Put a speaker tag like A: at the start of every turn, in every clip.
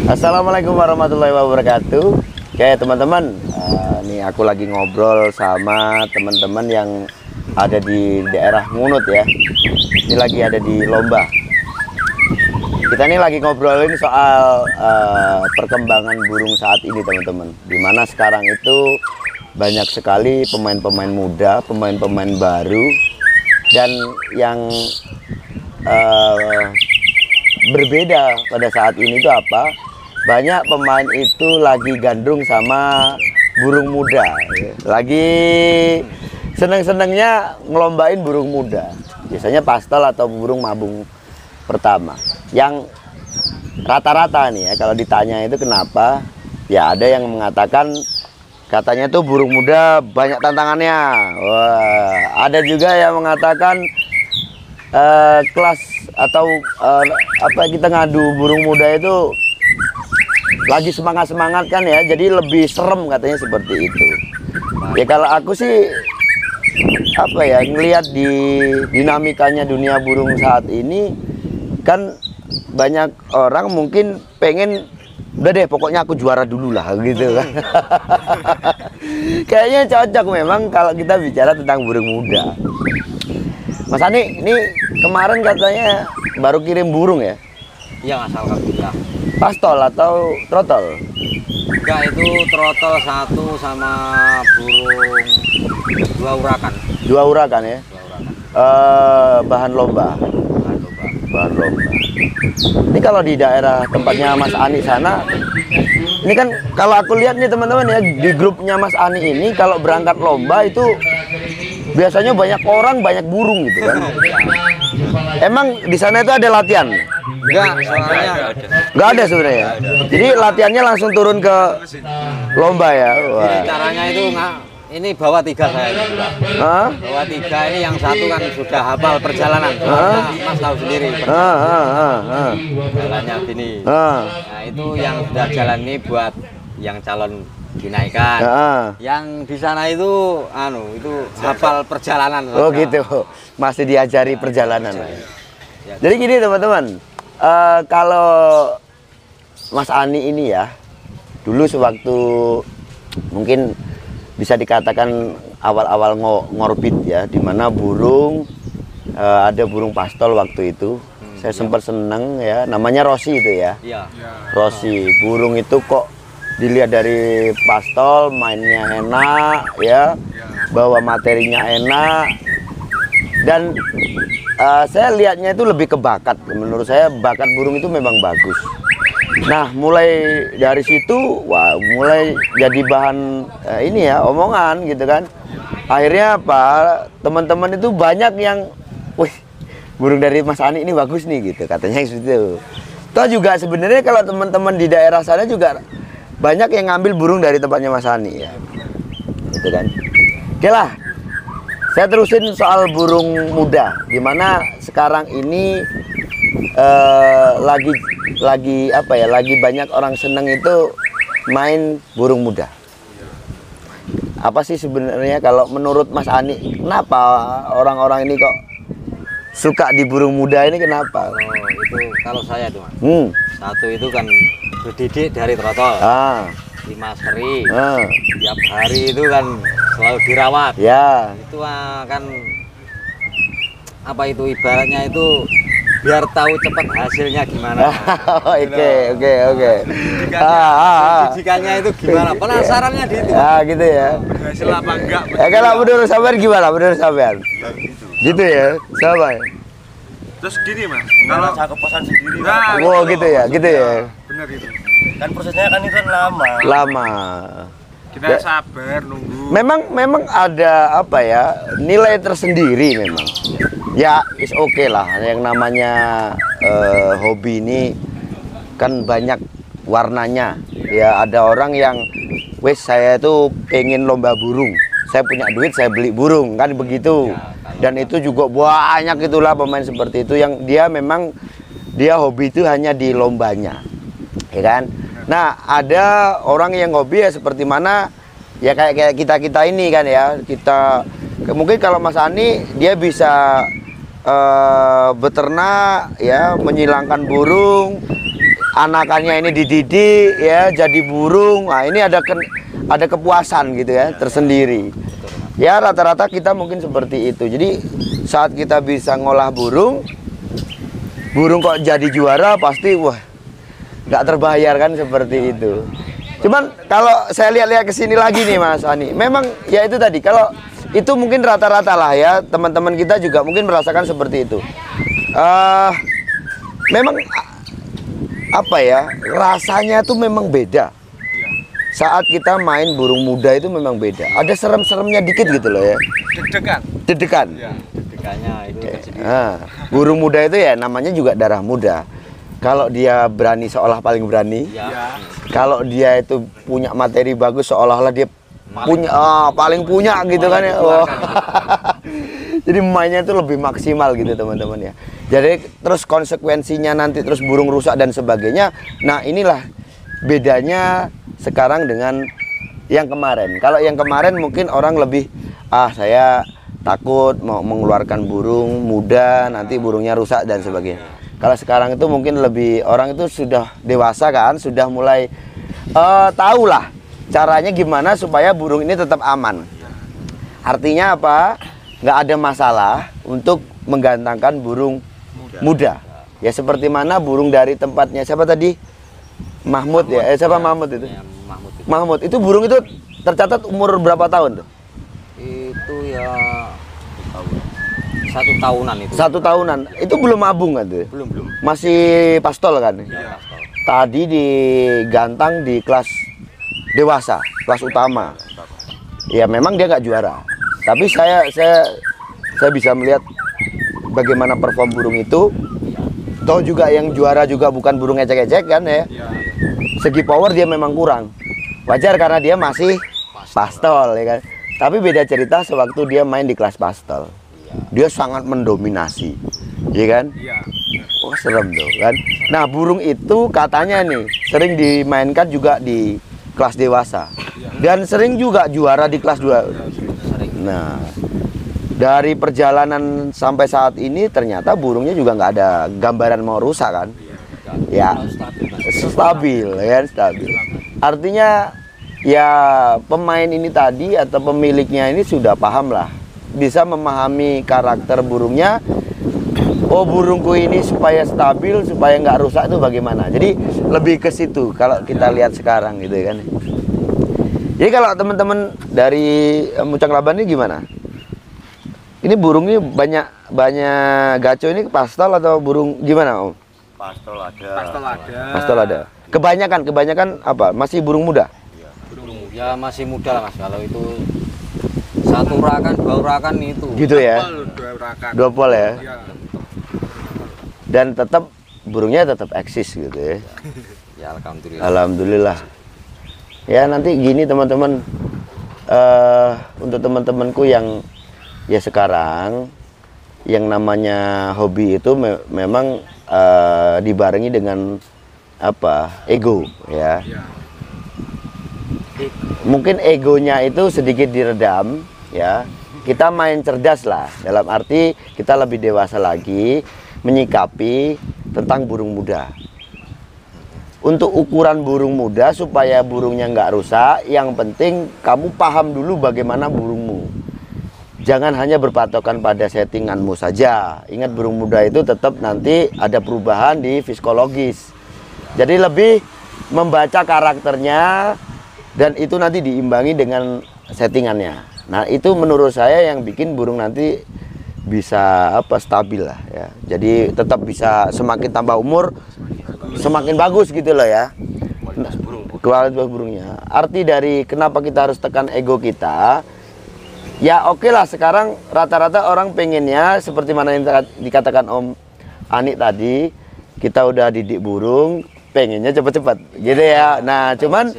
A: Assalamualaikum warahmatullahi wabarakatuh. Oke teman-teman, nih aku lagi ngobrol sama teman-teman yang ada di daerah Ngunut ya. Ini lagi ada di lomba. Kita ini lagi ngobrolin soal perkembangan burung saat ini teman-teman. Dimana sekarang itu banyak sekali pemain-pemain muda, pemain-pemain baru, dan yang berbeda pada saat ini itu apa? Banyak pemain itu lagi gandrung sama burung muda, lagi seneng-senengnya ngelombain burung muda. Biasanya pastel atau burung mabung pertama. Yang rata-rata nih ya, kalau ditanya itu kenapa? Ya ada yang mengatakan katanya tuh burung muda banyak tantangannya. Wah, ada juga yang mengatakan kelas atau apa kita ngadu burung muda itu lagi semangat-semangat kan ya, jadi lebih serem katanya seperti itu. Ya kalau aku sih apa ya, ngelihat di dinamikanya dunia burung saat ini kan banyak orang mungkin pengen udah deh pokoknya aku juara dulu lah gitu kan. Kayaknya cocok memang kalau kita bicara tentang burung muda. Mas Ani, ini kemarin katanya baru kirim burung ya?
B: Iya, alhamdulillah.
A: Pastol atau trotol?
B: Enggak, itu trotol satu sama burung dua urakan.
A: Dua urakan ya?
B: Dua urakan.
A: Bahan lomba.
B: Bahan lomba.
A: Ini kalau di daerah tempatnya Mas Ani sana, ini kan kalau aku lihat nih teman-teman ya, di grupnya Mas Ani ini kalau berangkat lomba itu biasanya banyak orang, banyak burung gitu kan. Emang di sana itu ada latihan?
B: Enggak, soalnya
A: Nggak ada sebenarnya. Jadi latihannya langsung turun ke lomba ya. Wah.
B: jadi caranya itu ini bawa tiga saya.
A: Hah?
B: Bawa tiga ini, yang satu kan sudah hafal perjalanan. Mas tahu sendiri. Jalannya gini. Nah, itu yang sudah jalan ini buat yang calon dinaikkan. Yang di sana itu itu hafal perjalanan.
A: Oh gitu. Masih diajari perjalanan.
B: Ya.
A: Jadi gini teman-teman, kalau Mas Ani ini ya, dulu sewaktu mungkin bisa dikatakan awal-awal ngorbit ya, dimana burung ada burung pastol waktu itu. Saya sempat seneng ya, namanya Rosi itu ya.
B: Iya.
A: Rosi, burung itu kok dilihat dari pastol mainnya enak ya, bawa materinya enak, dan saya lihatnya itu lebih ke bakat. Menurut saya bakat burung itu memang bagus. Nah mulai dari situ, wah mulai jadi bahan ini ya, omongan gitu kan. Akhirnya apa, teman-teman itu banyak yang, wih burung dari Mas Ani ini bagus nih gitu, katanya gitu. Toh juga sebenarnya kalau teman-teman di daerah sana juga banyak yang ngambil burung dari tempatnya Mas Ani ya, gitu kan. Oke lah, saya terusin soal burung muda, dimana sekarang ini lagi apa ya, lagi banyak orang seneng itu main burung muda. Apa sih sebenarnya kalau menurut Mas Ani, kenapa orang-orang ini kok suka di burung muda ini, kenapa?
B: Oh, itu kalau saya tuh Mas. Satu itu kan berdidik dari trotol. 5 seri. Tiap hari itu kan selalu dirawat.
A: Ya.
B: Itu kan apa itu ibaratnya itu biar tahu cepat hasilnya gimana.
A: Oke.
B: Pendidikannya itu gimana? Penasarannya di itu.
A: Ya gitu ya.
C: Hasil apa enggak?
A: Kalau menurut sampean gimana? Menurut sampean? Gitu ya, sama ya.
C: Terus gini Mas, kalau
D: saya kepuasan sendiri.
A: Oh gitu ya, gitu ya.
C: bener itu.
D: Kan prosesnya kan itu lama.
A: Lama.
C: Kita sabar nunggu.
A: Memang ada apa ya, nilai tersendiri memang. Ya is oke lah, yang namanya hobi ini kan banyak warnanya. Ya ada orang yang wes saya itu pengen lomba burung, saya punya duit saya beli burung kan begitu. Dan itu juga banyak itulah pemain seperti itu yang dia memang dia hobi itu hanya di lombanya, ya kan. Nah ada orang yang hobi ya seperti mana ya, kayak kita ini kan ya, kita mungkin kalau Mas Ani dia bisa beternak ya, menyilangkan burung, anakannya ini dididik ya jadi burung. Nah, ini ada kepuasan gitu ya tersendiri. Ya rata-rata kita mungkin seperti itu. Jadi saat kita bisa ngolah burung kok jadi juara pasti wah nggak terbayarkan seperti itu. Cuman kalau saya lihat-lihat ke sini lagi nih Mas Ani, memang ya itu tadi kalau itu mungkin rata-rata lah ya teman-teman kita juga mungkin merasakan seperti itu. Memang apa ya rasanya tuh memang beda. Saat kita main burung muda itu memang beda. Ada serem-seremnya dikit gitu loh ya. Deg-degan.
B: Ya, deg-degannya itu tersendiri.
A: Burung muda itu ya namanya juga darah muda. Kalau dia berani seolah paling berani.
B: Ya.
A: Kalau dia itu punya materi bagus seolah-olah dia paling punya gitu kan ya. Jadi mainnya itu lebih maksimal gitu teman-teman ya. Jadi terus konsekuensinya nanti terus burung rusak dan sebagainya. Nah inilah bedanya sekarang dengan yang kemarin. Kalau yang kemarin mungkin orang lebih saya takut mau mengeluarkan burung muda nanti burungnya rusak dan sebagainya. Kalau sekarang itu mungkin lebih orang itu sudah dewasa kan, sudah mulai tahu lah caranya gimana supaya burung ini tetap aman. Artinya apa? Nggak ada masalah untuk menggantangkan burung muda. Ya seperti mana burung dari tempatnya siapa tadi? Mahmud ya, siapa Mahmud itu?
B: Ya,
A: Mahmud itu burung itu tercatat umur berapa tahun tuh?
B: Itu ya 1 tahunan itu.
A: 1 tahunan. Itu belum mabung kan tuh?
B: Belum.
A: Masih pastol kan?
B: Ya,
A: Tadi digantang di kelas dewasa, kelas utama. Ya memang dia nggak juara. Tapi saya bisa melihat bagaimana perform burung itu. Toh juga yang juara juga bukan burung ecek-ecek kan ya. Segi power dia memang kurang. Wajar karena dia masih pastol ya kan. Tapi beda cerita sewaktu dia main di kelas pastol. Dia sangat mendominasi. Iya kan? Oh serem tuh kan. Nah, burung itu katanya nih sering dimainkan juga di kelas dewasa. Dan sering juga juara di kelas 2. Nah, dari perjalanan sampai saat ini ternyata burungnya juga nggak ada gambaran mau rusak kan? Ya, stabil ya, stabil. Artinya ya pemain ini tadi atau pemiliknya ini sudah paham lah, bisa memahami karakter burungnya. Oh burungku ini supaya stabil, supaya nggak rusak itu bagaimana? Jadi lebih ke situ kalau kita lihat sekarang gitu kan. Jadi kalau teman-teman dari Mucang Laban ini gimana? Ini burungnya banyak gaco ini pastol atau burung gimana Om?
D: Pastol ada.
A: Pastol ada. Kebanyakan apa? Masih burung muda?
B: Ya masih muda lah Mas. Kalau itu 1 urakan 2 urakan itu.
A: Gitu ya. 2 pol ya. Dan tetap burungnya tetap eksis gitu ya.
B: Ya alhamdulillah.
A: Alhamdulillah. Ya nanti gini teman-teman, untuk teman-temanku yang ya sekarang yang namanya hobi itu memang dibarengi dengan apa ego ya. Mungkin egonya itu sedikit diredam ya. Kita main cerdas lah, dalam arti kita lebih dewasa lagi menyikapi tentang burung muda. Untuk ukuran burung muda supaya burungnya nggak rusak, yang penting kamu paham dulu bagaimana burungmu. Jangan hanya berpatokan pada settinganmu saja. Ingat burung muda itu tetap nanti ada perubahan di psikologis. Jadi lebih membaca karakternya dan itu nanti diimbangi dengan settingannya. Nah itu menurut saya yang bikin burung nanti bisa stabil lah ya. Jadi tetap bisa semakin tambah umur semakin bagus gitu loh ya. Kualitas burungnya. Arti dari kenapa kita harus tekan ego kita. Ya oke lah sekarang rata-rata orang pengennya seperti mana yang dikatakan Om Ani tadi, kita udah didik burung pengennya cepet-cepet gitu ya. Nah cuman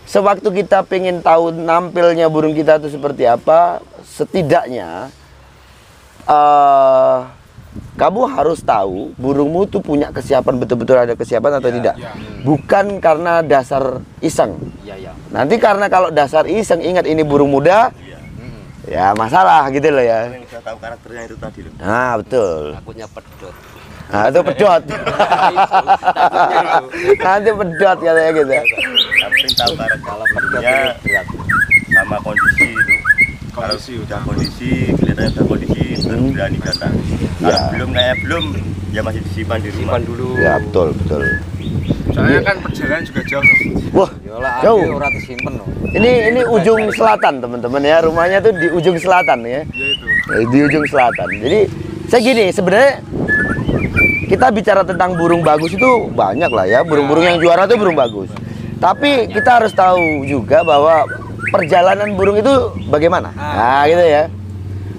A: sewaktu kita pengen tahu nampilnya burung kita itu seperti apa, setidaknya kamu harus tahu burungmu tuh punya kesiapan, betul-betul ada kesiapan atau tidak. Bukan karena dasar iseng. Nanti karena kalau dasar iseng, ingat ini burung muda, ya masalah gitu loh ya.
D: Yang sudah tahu karakternya itu tadi loh.
A: Nah betul.
B: Takutnya pedot.
A: Nah, itu pedot. Nanti pedot katanya gitu.
D: Tapi tahu kalau pedotnya sama kondisi itu. Kalau udah kondisi, kelihatannya udah kondisi, baru berani datang. Kalau belum ya masih disimpan di rumah dulu.
A: Ya betul.
C: Soalnya kan perjalanan juga jauh loh.
A: Wah, jauh.
B: Ora disimpen loh.
A: Ini ujung selatan teman-teman ya, rumahnya tuh di ujung selatan ya.
C: Ya itu.
A: Di ujung selatan. Jadi saya gini, sebenarnya kita bicara tentang burung bagus itu banyak lah ya, burung-burung yang juara itu burung bagus. Tapi kita harus tahu juga bahwa perjalanan burung itu bagaimana. Nah gitu ya.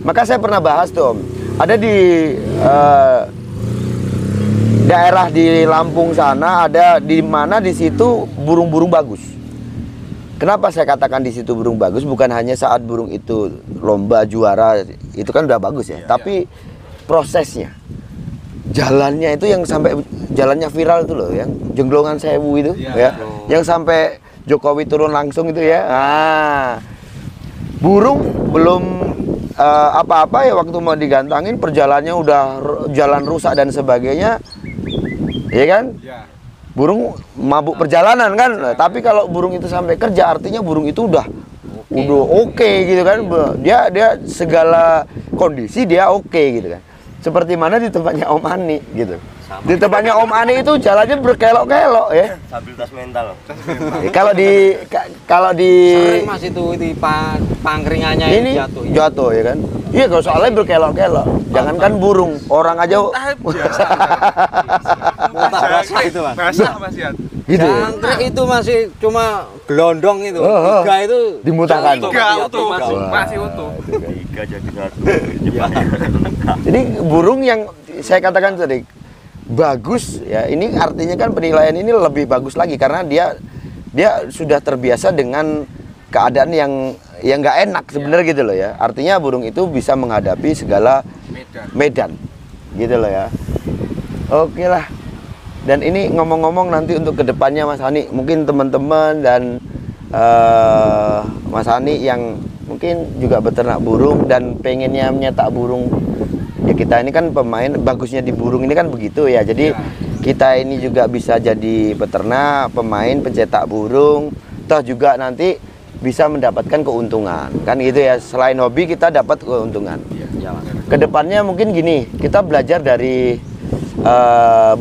A: Maka saya pernah bahas tuh Om, ada di daerah di Lampung sana, ada di mana di situ burung-burung bagus. Kenapa saya katakan di situ burung bagus? Bukan hanya saat burung itu lomba juara itu kan udah bagus ya, tapi prosesnya, jalannya itu yang sampai jalannya viral itu loh, yang Jenglongan Sewu itu, ya, yang sampai Jokowi turun langsung itu ya. Nah, burung belum apa-apa ya waktu mau digantangin perjalanannya udah jalan rusak dan sebagainya. Iya kan? Ya. Burung mabuk perjalanan kan. Tapi kalau burung itu sampai kerja artinya burung itu udah oke gitu kan. Dia segala kondisi dia oke gitu kan. Seperti mana di tempatnya Om Ani gitu. Di tempatnya Om Ani itu jalannya berkelok-kelok ya.
D: Stabilitas mental.
A: Kalau di
B: sering Mas itu di pangkringannya
A: ini jatuh ya kan. Iya kalau soalnya berkelok-kelok. Jangankan burung, orang aja
B: basah itu Mas.
C: Basah Mas Yan.
A: Gitu.
B: Jangkrik itu masih cuma gelondong itu. Tiga itu
A: dimutakan.
C: Tiga utuh masih utuh.
D: Tiga jadi satu.
A: Jadi burung yang saya katakan tadi bagus ya, ini artinya kan penilaian ini lebih bagus lagi karena dia sudah terbiasa dengan keadaan yang nggak enak sebenarnya gitu loh ya. Artinya burung itu bisa menghadapi segala medan gitu loh ya. Oke lah. Dan ini ngomong-ngomong nanti untuk kedepannya Mas Hani, mungkin teman-teman dan Mas Hani yang mungkin juga beternak burung dan pengennya menyetak burung. Ya kita ini kan pemain, bagusnya di burung ini kan begitu ya. Jadi kita ini juga bisa jadi peternak, pemain, pencetak burung. Toh juga nanti bisa mendapatkan keuntungan. Kan gitu ya, selain hobi kita dapat keuntungan. Kedepannya mungkin gini, kita belajar dari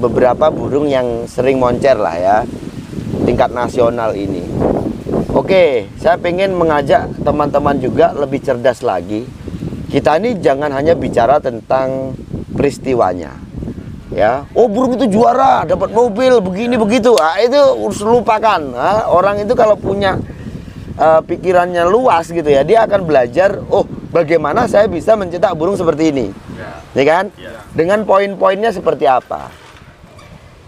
A: beberapa burung yang sering moncer lah ya, tingkat nasional ini. Oke, saya pengen mengajak teman-teman juga lebih cerdas lagi. Kita ini jangan hanya bicara tentang peristiwanya, ya. Oh burung itu juara, dapat mobil, begini begitu. Itu harus lupakan. Orang itu kalau punya pikirannya luas gitu ya, dia akan belajar. Oh bagaimana saya bisa mencetak burung seperti ini, ya kan? Dengan poin-poinnya seperti apa.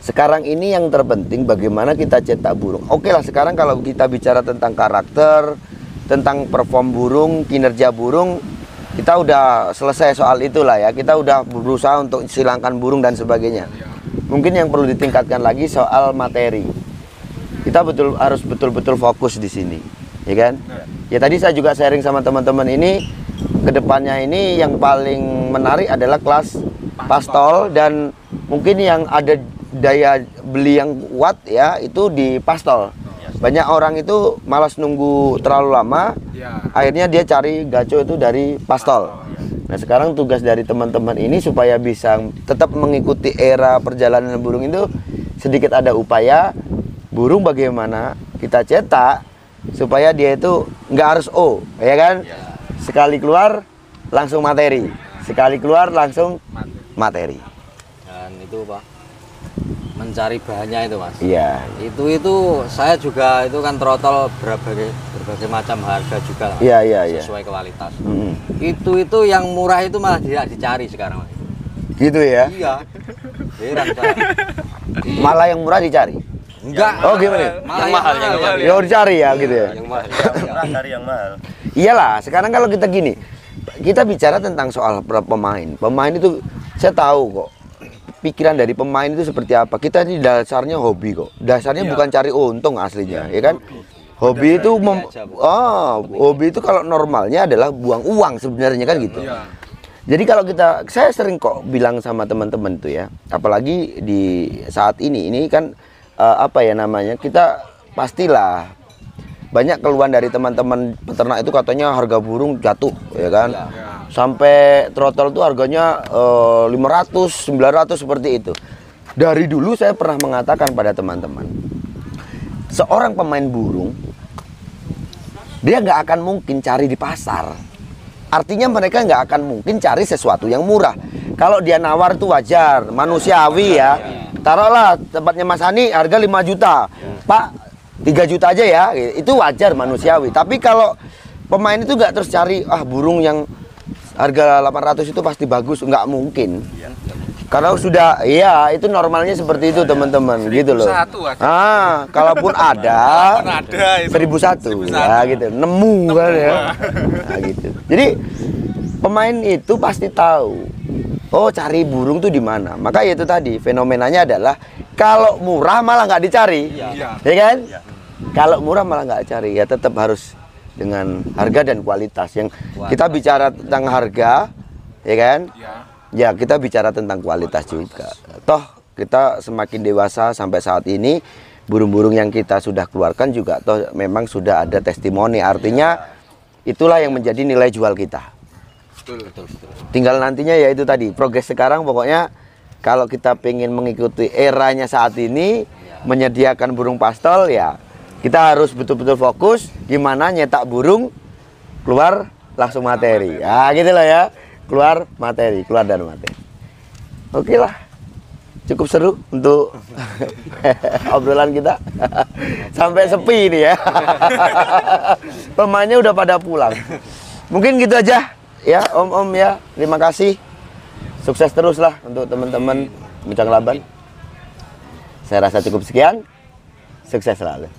A: Sekarang ini yang terpenting bagaimana kita cetak burung. Oke lah sekarang kalau kita bicara tentang karakter, tentang perform burung, kinerja burung, kita udah selesai soal itulah ya. Kita udah berusaha untuk silangkan burung dan sebagainya. Mungkin yang perlu ditingkatkan lagi soal materi. Kita harus betul-betul fokus di sini, ya kan? Ya tadi saya juga sharing sama teman-teman ini. Kedepannya ini yang paling menarik adalah kelas pastol dan mungkin yang ada daya beli yang kuat ya itu di pastol. Banyak orang itu malas nunggu terlalu lama, akhirnya dia cari gaco itu dari pastol. Nah sekarang tugas dari teman-teman ini supaya bisa tetap mengikuti era perjalanan burung itu, sedikit ada upaya burung bagaimana kita cetak supaya dia itu nggak harus ya kan? Sekali keluar langsung materi, sekali keluar langsung materi.
B: Dan itu Pak, mencari bahannya itu Mas.
A: Iya.
B: Itu saya juga itu kan trotol berbagai macam harga juga lah.
A: Iya.
B: Sesuai kualitas. Itu yang murah itu malah tidak dicari sekarang Mas.
A: Gitu ya.
B: Iya. Heran saya.
A: Malah yang murah dicari.
B: Enggak.
A: Oh gimana?
B: Malah yang mahal.
A: Ya dicari ya gitu ya.
B: Yang mahal.
D: Cari yang mahal.
A: Iyalah, sekarang kalau kita gini, kita bicara tentang soal pemain. Pemain itu saya tahu kok. Pikiran dari pemain itu seperti apa. Kita ini dasarnya hobi kok. Dasarnya bukan cari untung aslinya, ya kan? Hobi itu hobi itu kalau normalnya adalah buang uang sebenarnya kan gitu. Jadi kalau saya sering kok bilang sama teman-teman tuh ya, apalagi di saat ini kan apa ya namanya, kita pastilah banyak keluhan dari teman-teman peternak itu katanya harga burung jatuh, ya kan? Ya. Sampai trotol tuh harganya 500, 900 seperti itu. Dari dulu saya pernah mengatakan pada teman-teman, seorang pemain burung dia nggak akan mungkin cari di pasar. Artinya mereka nggak akan mungkin cari sesuatu yang murah. Kalau dia nawar itu wajar, manusiawi ya. Taruhlah tempatnya Mas Hani harga 5 juta. Pak, 3 juta aja ya. Itu wajar, manusiawi. Tapi kalau pemain itu nggak terus cari, burung yang harga 800 itu pasti bagus. Nggak mungkin. Karena sudah, iya itu normalnya seperti itu teman-teman, gitu loh. Kalaupun ada 1001 ya gitu, nemu kan ya. Nah, gitu. Jadi pemain itu pasti tahu, oh cari burung tuh di mana. Maka itu tadi fenomenanya adalah kalau murah malah nggak dicari, ya kan? Kalau murah malah nggak cari, ya tetap harus dengan harga dan kualitas. Yang kita bicara tentang harga, ya kan? Ya kita bicara tentang kualitas juga. Toh kita semakin dewasa sampai saat ini, burung-burung yang kita sudah keluarkan juga toh memang sudah ada testimoni. Artinya itulah yang menjadi nilai jual kita. Betul. Tinggal nantinya ya itu tadi, progres sekarang pokoknya kalau kita pengen mengikuti eranya saat ini, menyediakan burung pastol ya kita harus betul-betul fokus gimana nyetak burung keluar langsung materi. Ya gitu lah ya. Keluar dan materi. Oke lah, cukup seru untuk obrolan kita. Sampai sepi ini ya. Pemainnya udah pada pulang. Mungkin gitu aja ya Om ya. Terima kasih. Sukses terus lah untuk teman-teman Bincang Laban. Saya rasa cukup sekian. Sukses selalu.